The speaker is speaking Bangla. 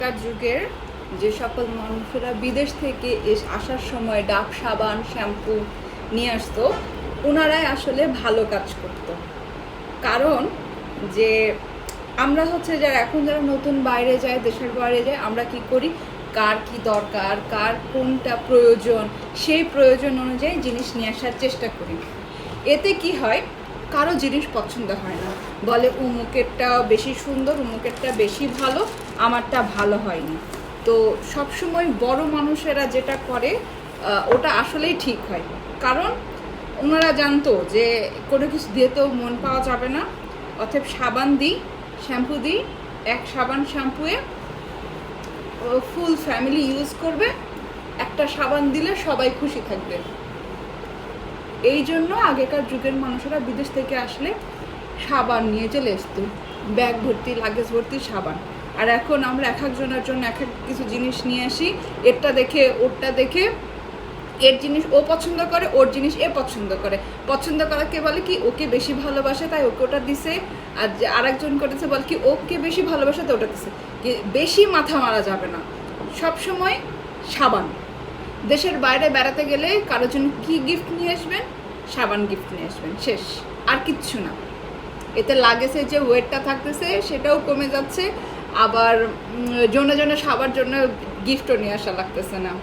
আগেকার যুগের যে সকল মানুষেরা বিদেশ থেকে আসার সময় ডাব সাবান শ্যাম্পু নিয়ে আসতো, ওনারাই আসলে ভালো কাজ করত। কারণ যে আমরা যারা এখন যারা নতুন বাইরে যায়, দেশের বাইরে যায়, আমরা কি করি, কার কি দরকার, কার কোনটা প্রয়োজন, সেই প্রয়োজন অনুযায়ী জিনিস নিয়ে আসার চেষ্টা করি। এতে কি হয়, কারো জিনিস পছন্দ হয় না, বলে উমুকেরটা বেশি সুন্দর, উমুকেরটা বেশি ভালো, আমারটা ভালো হয়নি। তো সবসময় বড় মানুষেরা যেটা করে ওটা আসলেই ঠিক হয়, কারণ ওনারা জানতো যে কোনো কিছু দিয়ে তো মন পাওয়া যাবে না। অতএব সাবান দিই, শ্যাম্পু দিই, এক সাবান শ্যাম্পুয়ে ফুল ফ্যামিলি ইউজ করবে, একটা সাবান দিলে সবাই খুশি থাকবে। এই জন্য আগেকার যুগের মানুষেরা বিদেশ থেকে আসলে সাবান নিয়ে চলে আসতো, ব্যাগ ভর্তি লাগেজ ভর্তি সাবান। আর এখন আমরা এক একজনের জন্য এক এক কিছু জিনিস নিয়ে আসি, এরটা দেখে ওরটা দেখে, এর জিনিস ও পছন্দ করে, ওর জিনিস এ পছন্দ করে। পছন্দ করাকে বলে কি ওকে বেশি ভালোবাসে তাই ওকে ওটা দিছে, আর যে আরেকজন করেছে বলে কি ওকে বেশি ভালোবাসে তো ওটা দিছে। বেশি মাথা মারা যাবে না, সবসময় সাবান। দেশের বাইরে বেড়াতে গেলে কারোর জন্য কি গিফট নিয়ে আসবেন, সাবান গিফট নিয়ে আসবেন, শেষ, আর কিচ্ছু না। এতে লাগেছে যে ওয়েটটা থাকতেছে সেটাও কমে যাচ্ছে, আবার জন্য সাবার জন্য গিফটও নিয়ে আসা লাগতেছে না।